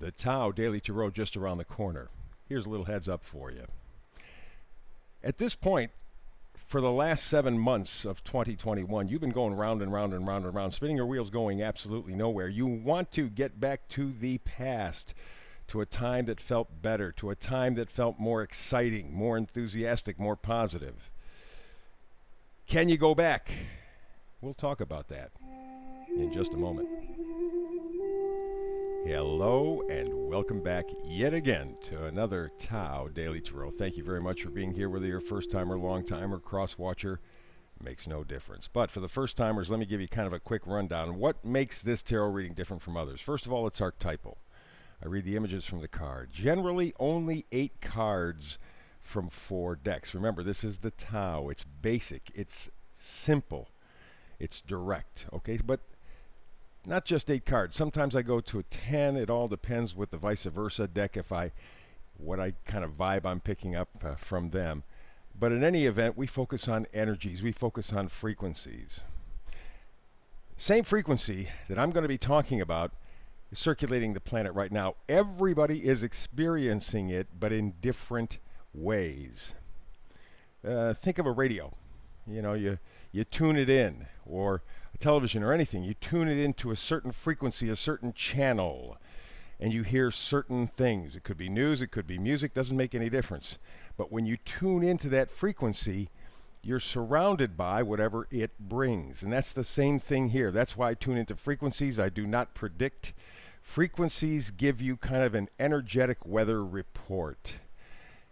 The Tao Daily Tarot just around the corner. Here's a little heads up for you. At this point, for the last 7 months of 2021, you've been going round and round and round and round, spinning your wheels going absolutely nowhere. You want to get back to the past, to a time that felt better, to a time that felt more exciting, more enthusiastic, more positive. Can you go back? We'll talk about that in just a moment. Hello and welcome back yet again to another Tao Daily Tarot. Thank you very much for being here, whether you're a first-timer, long-timer, cross-watcher, makes no difference. But for the first-timers, let me give you kind of a quick rundown. What makes this tarot reading different from others? First of all, it's archetypal. I read the images from the card. Generally, only 8 cards from 4 decks. Remember, this is the Tao. It's basic. It's simple. It's direct. Okay, but not just 8 cards. Sometimes I go to a 10. It all depends with the vice versa deck, what I kind of vibe I'm picking up from them. But in any event, we focus on energies. We focus on frequencies. Same frequency that I'm going to be talking about is circulating the planet right now. Everybody is experiencing it, but in different ways. Think of a radio. You know, you tune it in, or a television or anything. You tune it into a certain frequency, a certain channel, and you hear certain things. It could be news, it could be music, doesn't make any difference. But when you tune into that frequency, you're surrounded by whatever it brings. And that's the same thing here. That's why I tune into frequencies. I do not predict. Frequencies give you kind of an energetic weather report.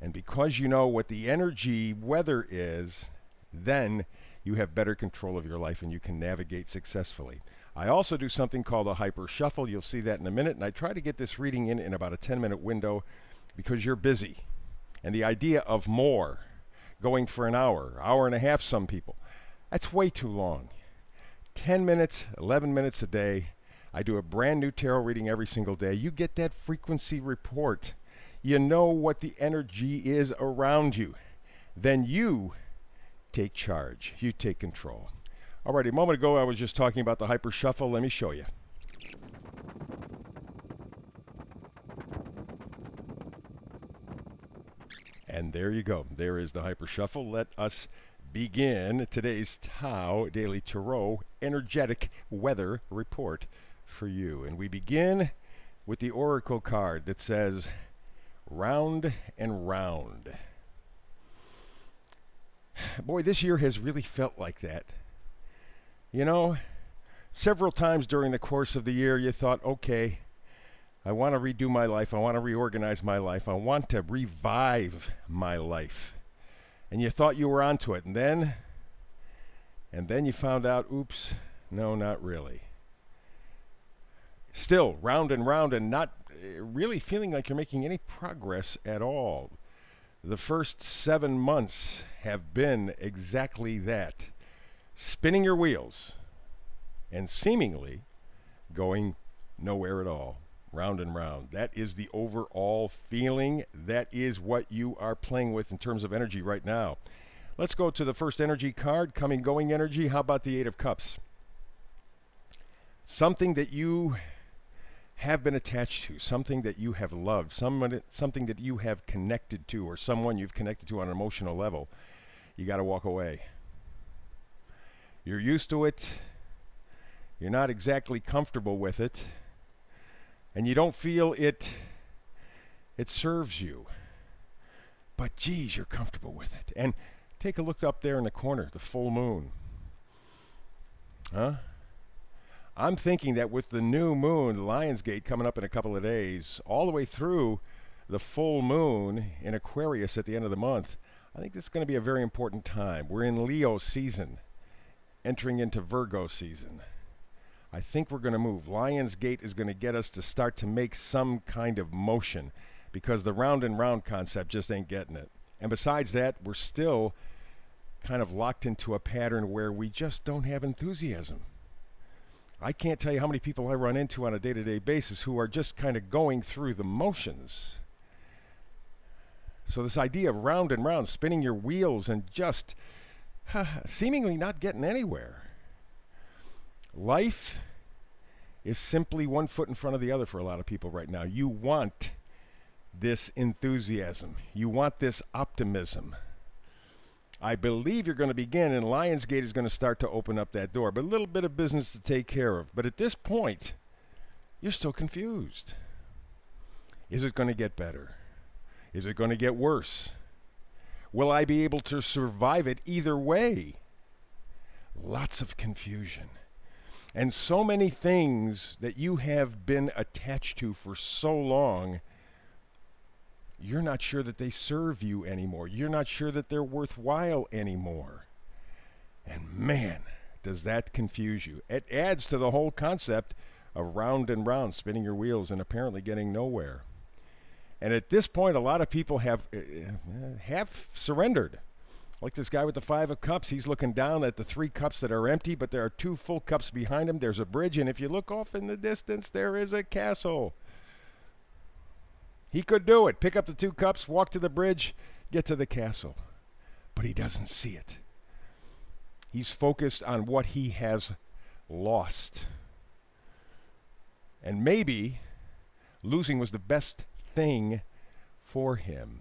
And because you know what the energy weather is, then you have better control of your life and you can navigate successfully. I also do something called a hyper shuffle. You'll see that in a minute. And I try to get this reading in about a 10-minute window because you're busy. And the idea of more, going for an hour and a half, some people, that's way too long. 10 minutes, 11 minutes a day. I do a brand new tarot reading every single day. You get that frequency report. You know what the energy is around you. Then you take charge. You take control. All right, a moment ago I was just talking about the hyper shuffle. Let me show you. And there you go. There is the hyper shuffle. Let us begin today's Tao Daily Tarot energetic weather report for you. And we begin with the oracle card that says round and round. Boy, this year has really felt like that. You know, several times during the course of the year, you thought, okay, I want to redo my life. I want to reorganize my life. I want to revive my life. And you thought you were onto it. And then you found out, oops, no, not really. Still round and not really feeling like you're making any progress at all. The first 7 months have been exactly that. Spinning your wheels and seemingly going nowhere at all. Round and round. That is the overall feeling. That is what you are playing with in terms of energy right now. Let's go to the first energy card, coming, going energy. How about the 8 of Cups? Something that you have been attached to, something that you have loved, something that you have connected to, or someone you've connected to on an emotional level. You got to walk away. You're used to it. You're not exactly comfortable with it. And you don't feel it serves you. But geez, you're comfortable with it. And take a look up there in the corner, the full moon. Huh? I'm thinking that with the new moon, Lionsgate, coming up in a couple of days, all the way through the full moon in Aquarius at the end of the month, I think this is going to be a very important time. We're in Leo season, entering into Virgo season. I think we're going to move. Lionsgate is going to get us to start to make some kind of motion because the round and round concept just ain't getting it. And besides that, we're still kind of locked into a pattern where we just don't have enthusiasm. I can't tell you how many people I run into on a day-to-day basis who are just kind of going through the motions. So this idea of round and round, spinning your wheels and just seemingly not getting anywhere. Life is simply one foot in front of the other for a lot of people right now. You want this enthusiasm. You want this optimism. I believe you're going to begin, and Lionsgate is going to start to open up that door. But a little bit of business to take care of. But at this point, you're still confused. Is it going to get better? Is it going to get worse? Will I be able to survive it either way? Lots of confusion. And so many things that you have been attached to for so long, you're not sure that they serve you anymore. You're not sure that they're worthwhile anymore. And man, does that confuse you. It adds to the whole concept of round and round, spinning your wheels and apparently getting nowhere. And at this point, a lot of people have surrendered. Like this guy with the 5 of cups, he's looking down at the 3 cups that are empty, but there are 2 full cups behind him. There's a bridge, and if you look off in the distance, there is a castle. He could do it. Pick up the 2 cups, walk to the bridge, get to the castle. But he doesn't see it. He's focused on what he has lost. And maybe losing was the best thing for him.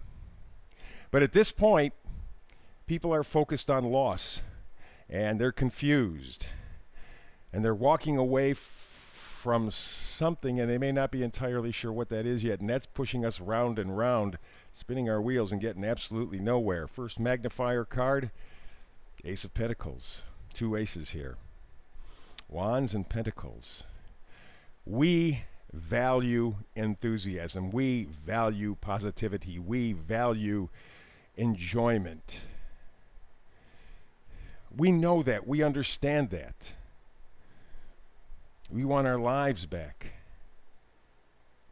But at this point, people are focused on loss, and they're confused, and they're walking away from something, and they may not be entirely sure what that is yet, and that's pushing us round and round, spinning our wheels and getting absolutely nowhere. First magnifier card, Ace of Pentacles. 2 aces here. Wands and Pentacles. We value enthusiasm. We value positivity. We value enjoyment. We know that. We understand that. We want our lives back.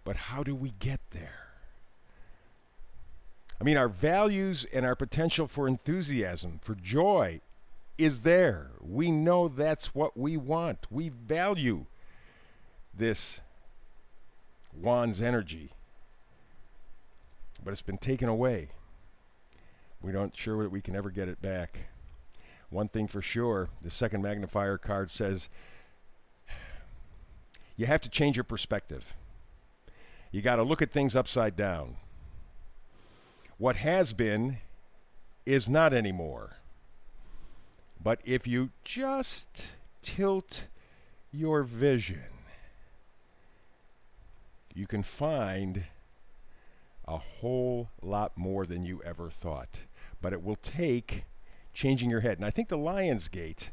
But how do we get there? I mean, our values and our potential for enthusiasm, for joy, is there. We know that's what we want. We value this Wands energy. But it's been taken away. We don't sure that we can ever get it back. One thing for sure, the second magnifier card says you have to change your perspective. You got to look at things upside down. What has been is not anymore. But if you just tilt your vision, you can find a whole lot more than you ever thought. But it will take changing your head. And I think the Lionsgate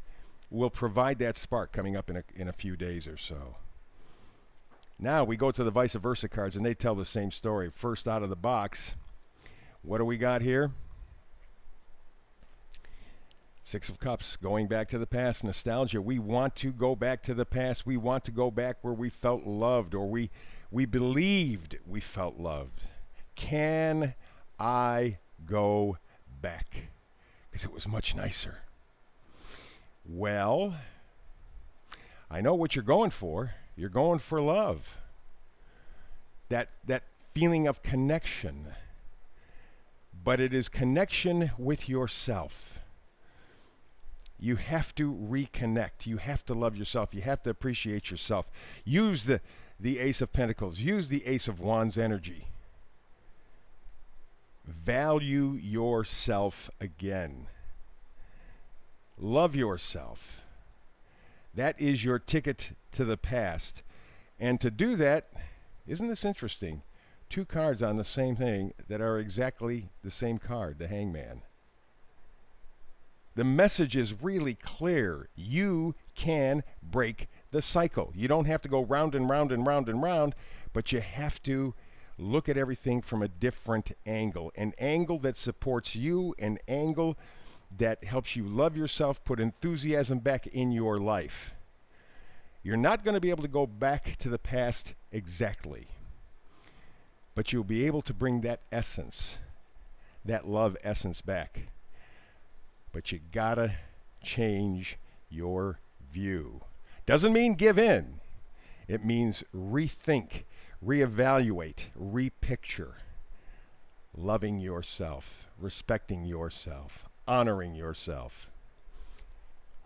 will provide that spark coming up in a few days or so. Now we go to the vice versa cards, and they tell the same story. First out of the box, what do we got here? 6 of Cups, going back to the past, nostalgia. We want to go back to the past. We want to go back where we felt loved, or we believed we felt loved. Can I go back? Because it was much nicer. Well, I know what you're going for. You're going for love. That feeling of connection. But it is connection with yourself. You have to reconnect. You have to love yourself. You have to appreciate yourself. Use the Ace of Pentacles. Use the Ace of Wands energy. Value yourself again. Love yourself. That is your ticket to the past. And to do that, isn't this interesting? 2 cards on the same thing that are exactly the same card, the Hangman. The message is really clear. You can break the cycle. You don't have to go round and round and round and round, but you have to look at everything from a different angle. An angle that supports you, an angle that helps you love yourself, put enthusiasm back in your life. You're not going to be able to go back to the past exactly, but you'll be able to bring that essence, that love essence back. But you gotta change your view. Doesn't mean give in. It means rethink, reevaluate, repicture. Loving yourself, respecting yourself, honoring yourself.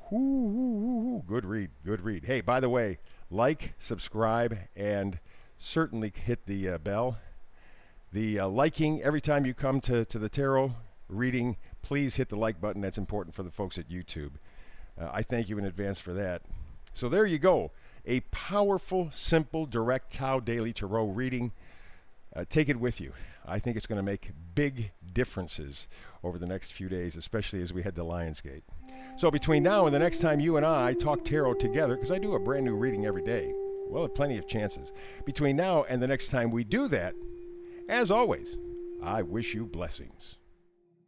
Good read. Good read. Hey, by the way, like, subscribe, and certainly hit the bell. The liking, every time you come to the tarot reading, please hit the like button. That's important for the folks at YouTube. I thank you in advance for that. So there you go. A powerful, simple, direct Tao Daily Tarot reading. Take it with you. I think it's going to make big differences over the next few days, especially as we head to Lionsgate. So between now and the next time you and I talk tarot together, because I do a brand new reading every day, we'll have plenty of chances. Between now and the next time we do that, as always, I wish you blessings.